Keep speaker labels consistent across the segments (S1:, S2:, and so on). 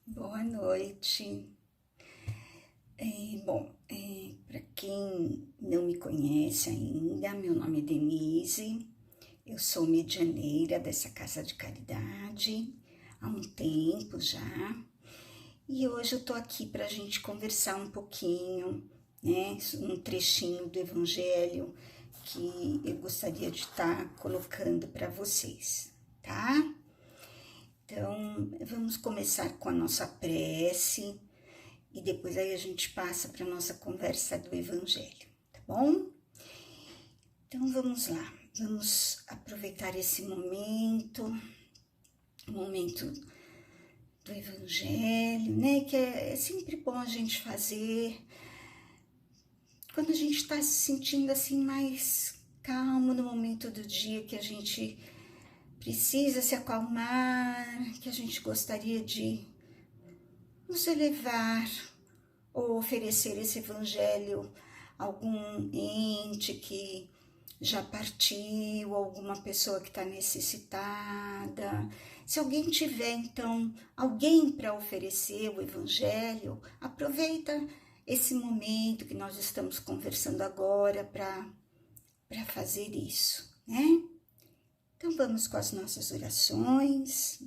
S1: Boa noite. Para quem não me conhece ainda, meu nome é Denise, eu sou medianeira dessa casa de caridade há um tempo já, e hoje eu tô aqui para a gente conversar um pouquinho, né, um trechinho do Evangelho que eu gostaria de estar colocando para vocês, tá? Então, vamos começar com a nossa prece e depois aí a gente passa para a nossa conversa do Evangelho, tá bom? Então, vamos lá. Vamos aproveitar esse momento, o momento do Evangelho, né? Que é sempre bom a gente fazer quando a gente está se sentindo assim mais calmo no momento do dia que a gente precisa se acalmar, que a gente gostaria de nos elevar ou oferecer esse evangelho a algum ente que já partiu, alguma pessoa que está necessitada. Se alguém tiver, então, alguém para oferecer o evangelho, aproveita esse momento que nós estamos conversando agora para fazer isso, né? Então vamos com as nossas orações.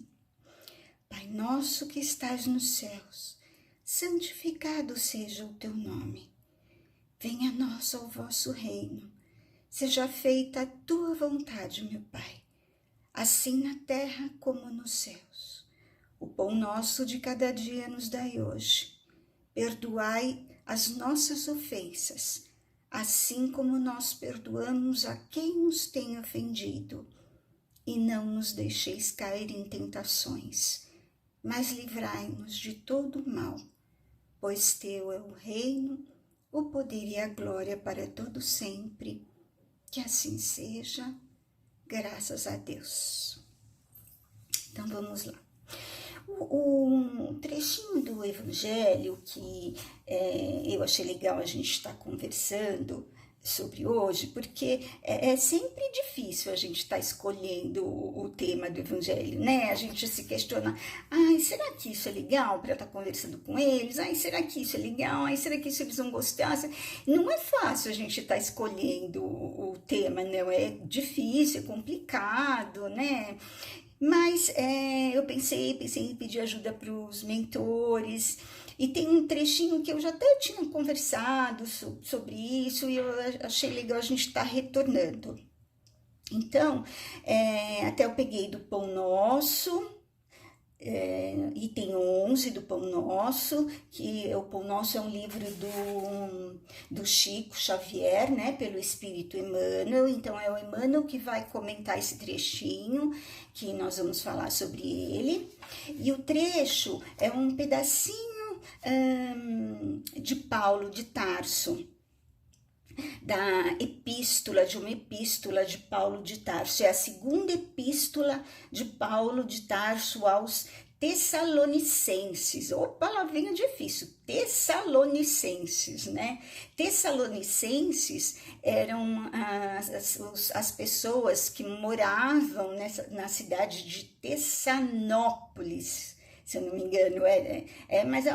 S1: Pai nosso que estás nos céus, santificado seja o teu nome. Venha a nós o vosso reino. Seja feita a tua vontade, meu Pai, assim na terra como nos céus. O pão nosso de cada dia nos dai hoje. Perdoai as nossas ofensas, assim como nós perdoamos a quem nos tem ofendido. E não nos deixeis cair em tentações, mas livrai-nos de todo o mal, pois teu é o reino, o poder e a glória para todo sempre. Que assim seja, graças a Deus. Então vamos lá. O trechinho do Evangelho que eu achei legal a gente estar conversando sobre hoje, porque é sempre difícil a gente estar escolhendo o tema do Evangelho, né? A gente se questiona, ai, será que isso é legal para estar conversando com eles? Ai, será que isso é legal? Ai, será que isso eles vão gostar? Não é fácil a gente estar escolhendo o tema, não, é difícil, é complicado, né? Mas eu pensei em pedir ajuda para os mentores, e tem um trechinho que eu já até tinha conversado sobre isso, e eu achei legal a gente estar retornando. Então, até eu peguei do Pão Nosso, item 11 do Pão Nosso, que o Pão Nosso é um livro do Chico Xavier, né, pelo Espírito Emmanuel. Então é o Emmanuel que vai comentar esse trechinho, que nós vamos falar sobre ele. E o trecho é um pedacinho de Paulo de Tarso, de uma epístola de Paulo de Tarso. É a segunda epístola de Paulo de Tarso aos Tessalonicenses. Ô, palavrinha difícil, Tessalonicenses, né? Tessalonicenses eram as pessoas que moravam na cidade de Tessanópolis, se eu não me engano, mas é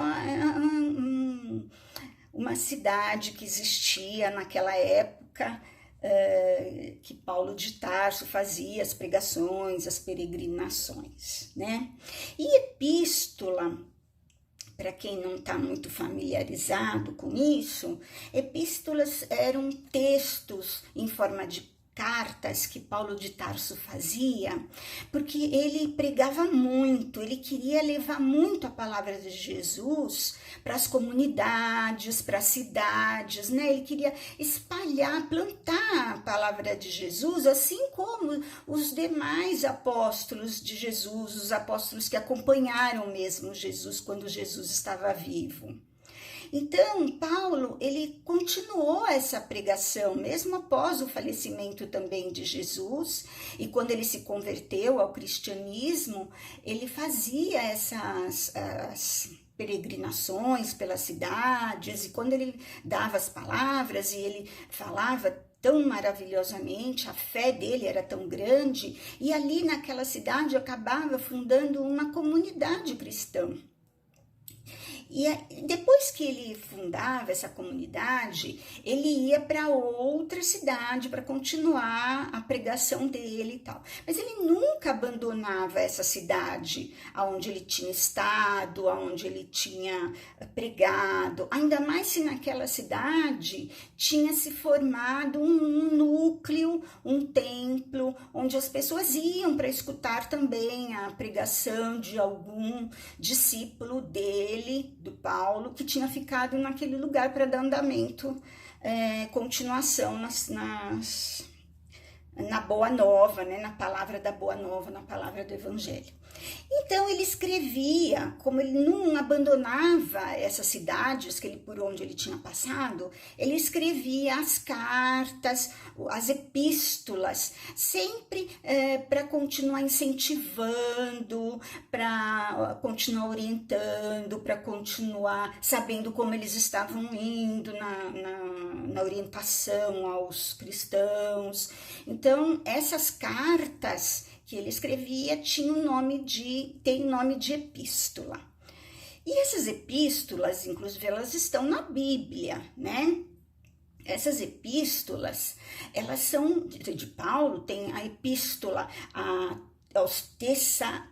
S1: uma cidade que existia naquela época, que Paulo de Tarso fazia as pregações, as peregrinações, né? E epístola, para quem não está muito familiarizado com isso, epístolas eram textos em forma de cartas que Paulo de Tarso fazia, porque ele pregava muito, ele queria levar muito a palavra de Jesus para as comunidades, para as cidades, né? Ele queria espalhar, plantar a palavra de Jesus, assim como os demais apóstolos de Jesus, os apóstolos que acompanharam mesmo Jesus quando Jesus estava vivo. Então, Paulo, ele continuou essa pregação, mesmo após o falecimento também de Jesus, e quando ele se converteu ao cristianismo, ele fazia essas peregrinações pelas cidades, e quando ele dava as palavras e ele falava tão maravilhosamente, a fé dele era tão grande, e ali naquela cidade acabava fundando uma comunidade cristã. E depois que ele fundava essa comunidade, ele ia para outra cidade para continuar a pregação dele e tal. Mas ele nunca abandonava essa cidade onde ele tinha estado, onde ele tinha pregado. Ainda mais se naquela cidade tinha se formado um núcleo, um templo, onde as pessoas iam para escutar também a pregação de algum discípulo dele, do Paulo, que tinha ficado naquele lugar para dar andamento, continuação na Boa Nova, né? Na palavra da Boa Nova, na palavra do Evangelho. Então ele escrevia, como ele não abandonava essas cidades por onde ele tinha passado, ele escrevia as cartas, as epístolas, sempre para continuar incentivando, para continuar orientando, para continuar sabendo como eles estavam indo na orientação aos cristãos. Então essas cartas que ele escrevia tem nome de epístola. E essas epístolas, inclusive, elas estão na Bíblia, né? Essas epístolas, elas são de Paulo, tem a epístola aos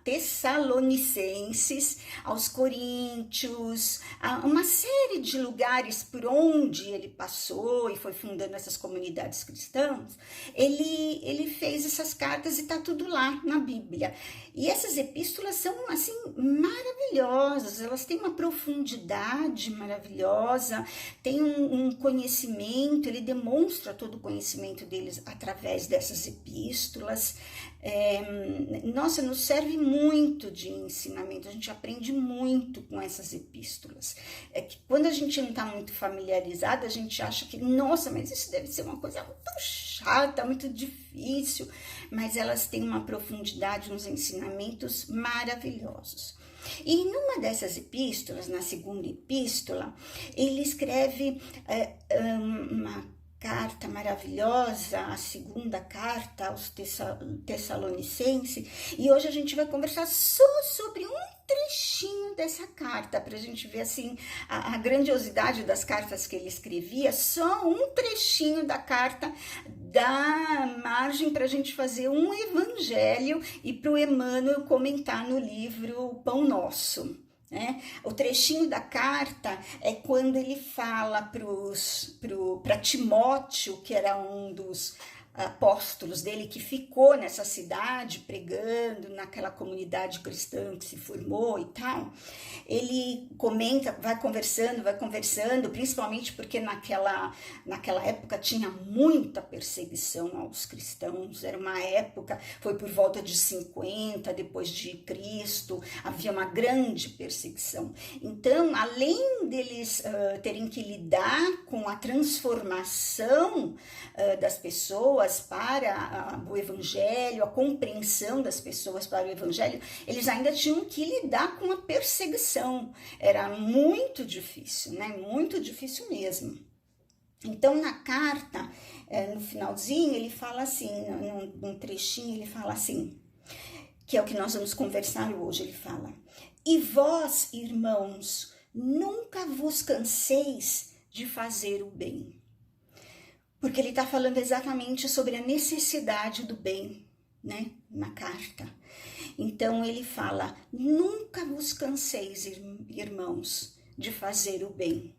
S1: Tessalonicenses, aos Coríntios, a uma série de lugares por onde ele passou e foi fundando essas comunidades cristãs. Ele fez essas cartas e está tudo lá na Bíblia. E essas epístolas são assim maravilhosas, elas têm uma profundidade maravilhosa, tem um conhecimento, ele demonstra todo o conhecimento deles através dessas epístolas. Nossa, nos serve muito de ensinamento, a gente aprende muito com essas epístolas. É que quando a gente não está muito familiarizado, a gente acha que, nossa, mas isso deve ser uma coisa muito chata, muito difícil, mas elas têm uma profundidade, uns ensinamentos maravilhosos. E numa dessas epístolas, na segunda epístola, ele escreve uma carta maravilhosa, a segunda carta aos Tessalonicenses, e hoje a gente vai conversar só sobre um trechinho dessa carta, para a gente ver assim a grandiosidade das cartas que ele escrevia. Só um trechinho da carta dá margem para a gente fazer um evangelho e para o Emmanuel comentar no livro Pão Nosso. O trechinho da carta é quando ele fala para Timóteo, que era um dos apóstolos dele, que ficou nessa cidade pregando, naquela comunidade cristã que se formou e tal. Ele comenta, vai conversando, principalmente porque naquela época tinha muita perseguição aos cristãos. Era uma época, foi por volta de 50 depois de Cristo, havia uma grande perseguição. Então, além deles terem que lidar com a transformação das pessoas para o evangelho, a compreensão das pessoas para o evangelho, eles ainda tinham que lidar com a perseguição. Era muito difícil, né? Muito difícil mesmo. Então, na carta, no finalzinho, ele fala assim, num trechinho, ele fala assim, que é o que nós vamos conversar hoje. Ele fala: "E vós, irmãos, nunca vos canseis de fazer o bem." Porque ele está falando exatamente sobre a necessidade do bem, né, na carta. Então ele fala: nunca vos canseis, irmãos, de fazer o bem.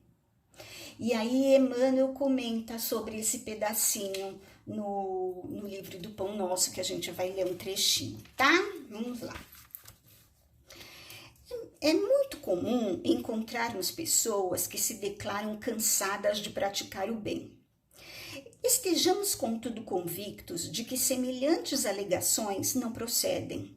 S1: E aí Emmanuel comenta sobre esse pedacinho no livro do Pão Nosso, que a gente vai ler um trechinho, tá? Vamos lá. É muito comum encontrarmos pessoas que se declaram cansadas de praticar o bem. Estejamos, contudo, convictos de que semelhantes alegações não procedem.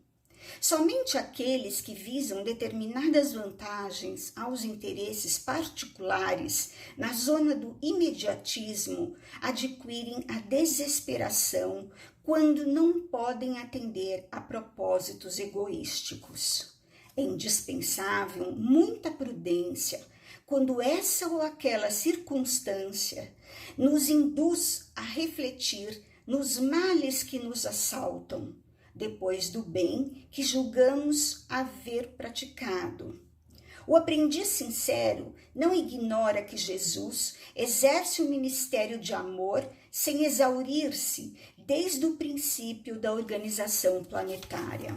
S1: Somente aqueles que visam determinadas vantagens aos interesses particulares na zona do imediatismo adquirem a desesperação quando não podem atender a propósitos egoísticos. É indispensável muita prudência quando essa ou aquela circunstância nos induz a refletir nos males que nos assaltam, depois do bem que julgamos haver praticado. O aprendiz sincero não ignora que Jesus exerce o ministério de amor sem exaurir-se desde o princípio da organização planetária.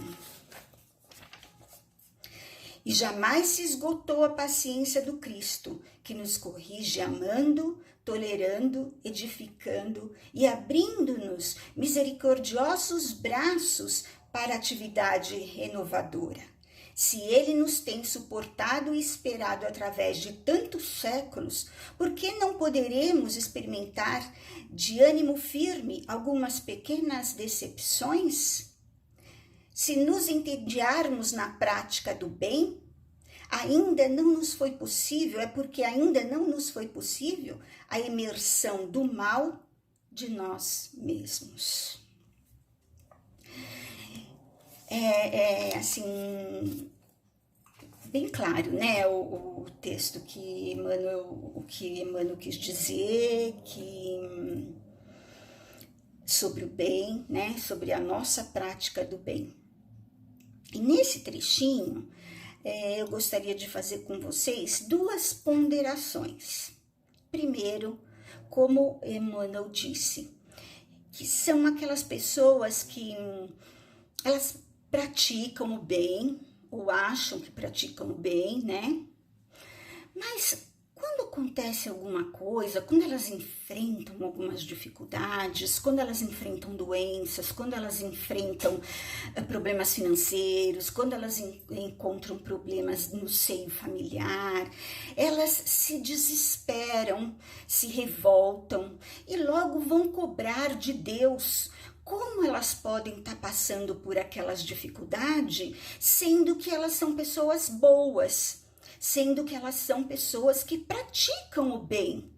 S1: E jamais se esgotou a paciência do Cristo, que nos corrige amando, tolerando, edificando e abrindo-nos misericordiosos braços para a atividade renovadora. Se ele nos tem suportado e esperado através de tantos séculos, por que não poderemos experimentar de ânimo firme algumas pequenas decepções? Se nos entediarmos na prática do bem, ainda não nos foi possível, é porque ainda não nos foi possível a imersão do mal de nós mesmos. Assim, bem claro, né, o texto que Emmanuel quis dizer, sobre o bem, né, sobre a nossa prática do bem. E nesse trechinho, eu gostaria de fazer com vocês duas ponderações. Primeiro, como Emmanuel disse, que são aquelas pessoas que elas praticam o bem, ou acham que praticam o bem, né? Mas quando acontece alguma coisa, quando elas enfrentam algumas dificuldades, quando elas enfrentam doenças, quando elas enfrentam problemas financeiros, quando elas encontram problemas no seio familiar, elas se desesperam, se revoltam e logo vão cobrar de Deus. Como elas podem estar passando por aquelas dificuldades, sendo que elas são pessoas boas, sendo que elas são pessoas que praticam o bem?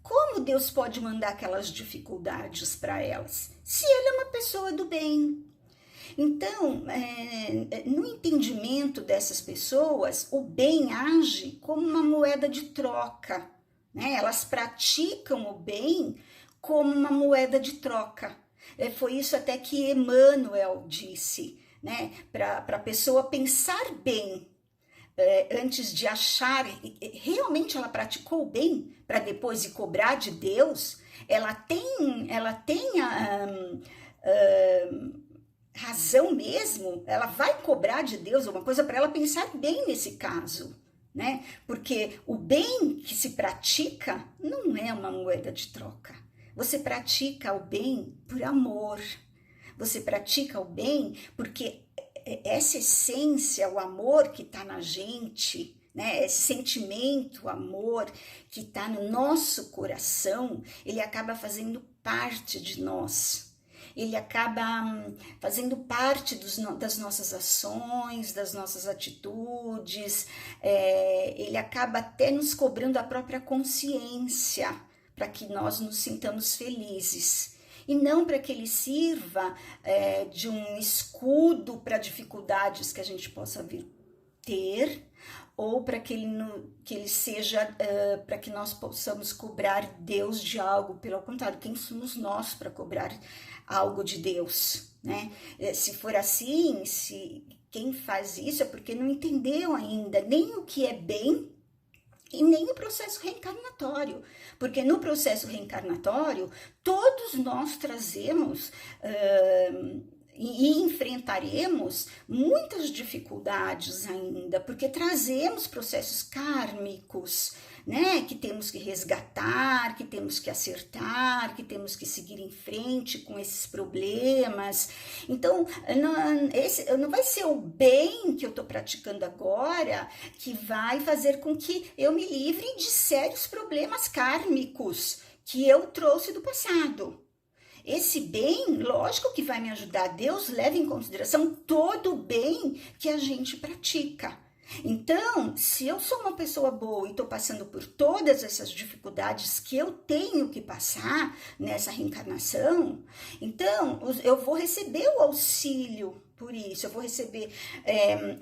S1: Como Deus pode mandar aquelas dificuldades para elas, se Ele é uma pessoa do bem? Então, no entendimento dessas pessoas, o bem age como uma moeda de troca, né? Elas praticam o bem como uma moeda de troca. Foi isso até que Emmanuel disse, né? Para a pessoa pensar bem, antes de achar, realmente ela praticou o bem para depois ir cobrar de Deus, ela tem razão mesmo, ela vai cobrar de Deus alguma coisa para ela pensar bem nesse caso, né? Porque o bem que se pratica não é uma moeda de troca. Você pratica o bem por amor. Você pratica o bem porque essa essência, o amor que está na gente, né, esse sentimento, o amor que está no nosso coração, ele acaba fazendo parte de nós. Ele acaba fazendo parte das nossas ações, das nossas atitudes, ele acaba até nos cobrando a própria consciência, para que nós nos sintamos felizes. E não para que ele sirva de um escudo para dificuldades que a gente possa vir ter, ou para que ele seja, para que nós possamos cobrar Deus de algo. Pelo contrário, quem somos nós para cobrar algo de Deus, né? Se for assim, quem faz isso é porque não entendeu ainda nem o que é bem, e nem o processo reencarnatório, porque no processo reencarnatório todos nós trazemos e enfrentaremos muitas dificuldades ainda, porque trazemos processos kármicos, né, que temos que resgatar, que temos que acertar, que temos que seguir em frente com esses problemas. Então, não vai ser o bem que eu estou praticando agora que vai fazer com que eu me livre de sérios problemas kármicos que eu trouxe do passado. Esse bem, lógico que vai me ajudar. Deus leva em consideração todo o bem que a gente pratica. Então, se eu sou uma pessoa boa e estou passando por todas essas dificuldades que eu tenho que passar nessa reencarnação, então eu vou receber o auxílio por isso, eu vou receber,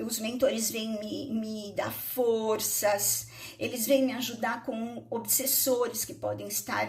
S1: os mentores vêm me dar forças, eles vêm me ajudar com obsessores que podem estar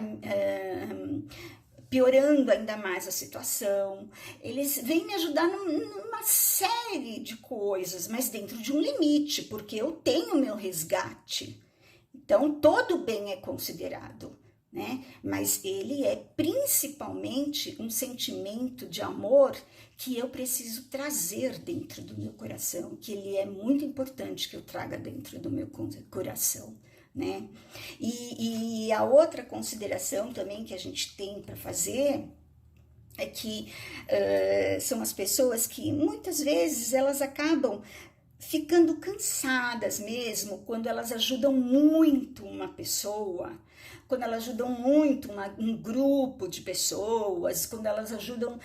S1: piorando ainda mais a situação. Eles vêm me ajudar numa série de coisas, mas dentro de um limite, porque eu tenho meu resgate. Então, todo bem é considerado, né? Mas ele é principalmente um sentimento de amor que eu preciso trazer dentro do meu coração, que ele é muito importante que eu traga dentro do meu coração, né? E a outra consideração também que a gente tem para fazer é que são as pessoas que muitas vezes elas acabam ficando cansadas mesmo quando elas ajudam muito uma pessoa, quando elas ajudam muito um grupo de pessoas, quando elas ajudam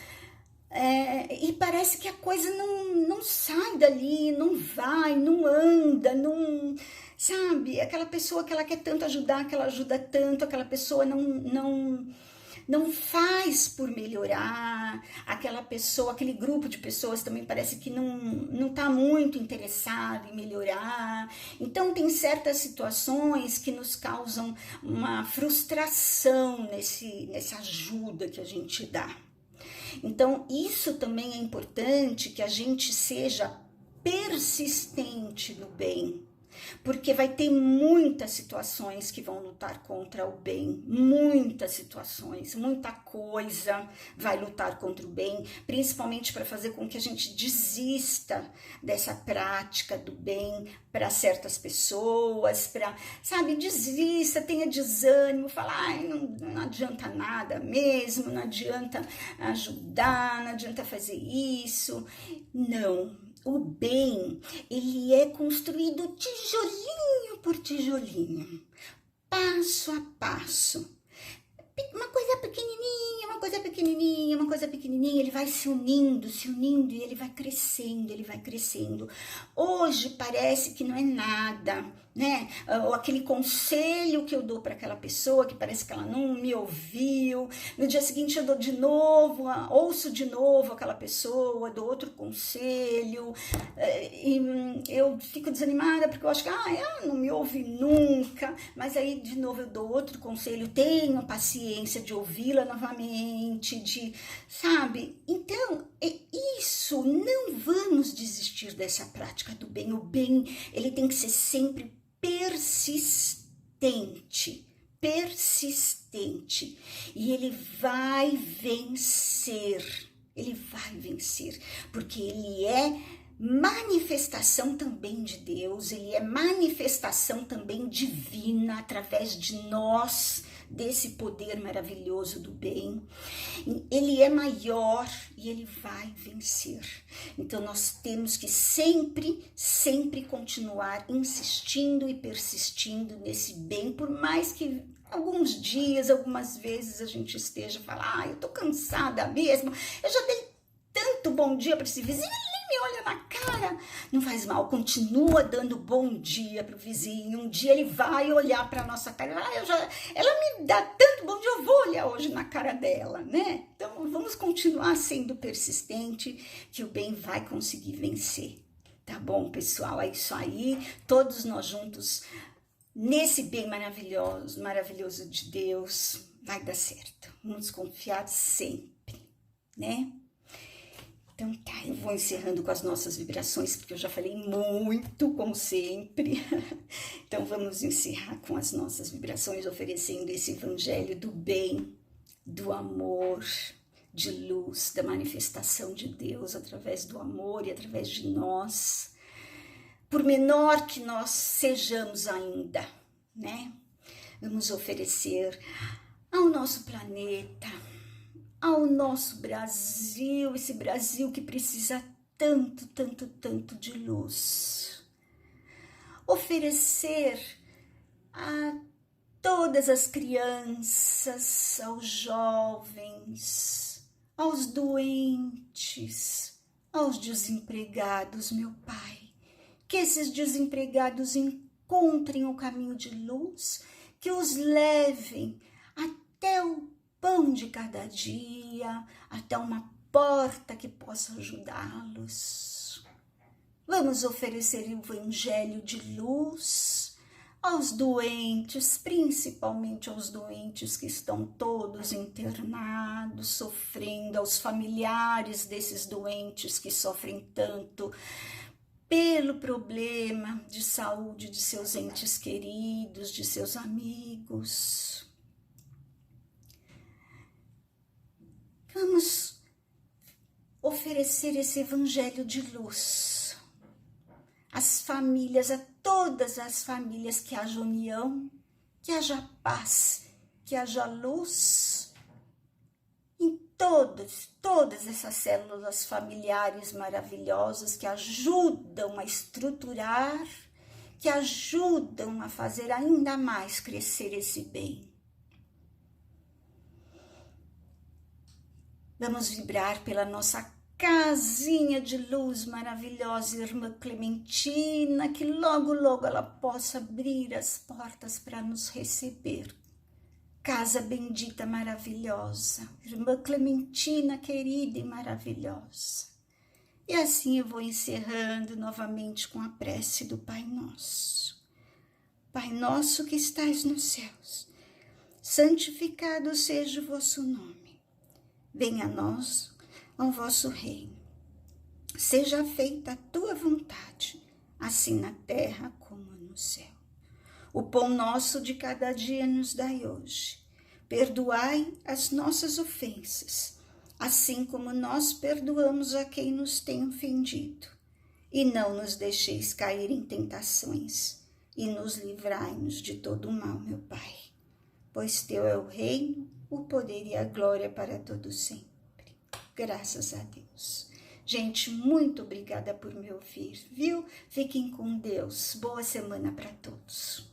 S1: e parece que a coisa não sai dali, não vai, não anda, não, sabe? Aquela pessoa que ela quer tanto ajudar, que ela ajuda tanto, aquela pessoa não faz por melhorar, aquela pessoa, aquele grupo de pessoas também parece que não está muito interessado em melhorar. Então tem certas situações que nos causam uma frustração nessa ajuda que a gente dá. Então isso também é importante, que a gente seja persistente no bem, porque vai ter muitas situações que vão lutar contra o bem, muitas situações, muita coisa vai lutar contra o bem, principalmente para fazer com que a gente desista dessa prática do bem para certas pessoas, desista, tenha desânimo, falar, não adianta nada mesmo, não adianta ajudar, não adianta fazer isso, não. O bem, ele é construído tijolinho por tijolinho, passo a passo. Uma coisa pequenininha, uma coisa pequenininha, uma coisa pequenininha, ele vai se unindo e ele vai crescendo, ele vai crescendo. Hoje parece que não é nada, né? Ou aquele conselho que eu dou para aquela pessoa que parece que ela não me ouviu. No dia seguinte eu dou de novo, ouço de novo aquela pessoa, dou outro conselho e eu fico desanimada porque eu acho que ela não me ouve nunca. Mas aí de novo eu dou outro conselho, tenho paciência de ouvi-la novamente, sabe? Então, isso, não vamos desistir dessa prática do bem. O bem, ele tem que ser sempre persistente, e ele vai vencer, porque ele é manifestação também de Deus, ele é manifestação também divina através de nós, desse poder maravilhoso do bem. Ele é maior e ele vai vencer. Então nós temos que sempre continuar insistindo e persistindo nesse bem, por mais que alguns dias, algumas vezes a gente esteja falando, eu tô cansada mesmo, eu já dei tanto bom dia para esse vizinho, me olha na cara, não faz mal, continua dando bom dia pro vizinho, um dia ele vai olhar pra nossa cara, ela me dá tanto bom dia, eu vou olhar hoje na cara dela, né? Então vamos continuar sendo persistente, que o bem vai conseguir vencer, tá bom, pessoal? É isso aí, todos nós juntos, nesse bem maravilhoso de Deus, vai dar certo, vamos confiar sempre, né? Então tá, eu vou encerrando com as nossas vibrações, porque eu já falei muito, como sempre. Então vamos encerrar com as nossas vibrações, oferecendo esse evangelho do bem, do amor, de luz, da manifestação de Deus através do amor e através de nós. Por menor que nós sejamos ainda, né? Vamos oferecer ao nosso planeta, ao nosso Brasil, esse Brasil que precisa tanto de luz. Oferecer a todas as crianças, aos jovens, aos doentes, aos desempregados, meu Pai. Que esses desempregados encontrem o caminho de luz, que os levem até o pão de cada dia, até uma porta que possa ajudá-los. Vamos oferecer o evangelho de luz aos doentes, principalmente aos doentes que estão todos internados, sofrendo, aos familiares desses doentes que sofrem tanto pelo problema de saúde de seus entes queridos, de seus amigos. Vamos oferecer esse evangelho de luz às famílias, a todas as famílias, que haja união, que haja paz, que haja luz em todas essas células familiares maravilhosas que ajudam a estruturar, que ajudam a fazer ainda mais crescer esse bem. Vamos vibrar pela nossa casinha de luz maravilhosa, Irmã Clementina, que logo, logo ela possa abrir as portas para nos receber. Casa bendita, maravilhosa, Irmã Clementina, querida e maravilhosa. E assim eu vou encerrando novamente com a prece do Pai Nosso. Pai nosso que estais nos céus, santificado seja o vosso nome. Venha a nós ao vosso reino. Seja feita a tua vontade, assim na terra como no céu. O pão nosso de cada dia nos dai hoje. Perdoai as nossas ofensas, assim como nós perdoamos a quem nos tem ofendido. E não nos deixeis cair em tentações, e nos livrai-nos de todo o mal, meu Pai. Pois teu é o reino, o poder e a glória para todo sempre. Graças a Deus. Gente, muito obrigada por me ouvir, viu? Fiquem com Deus. Boa semana para todos.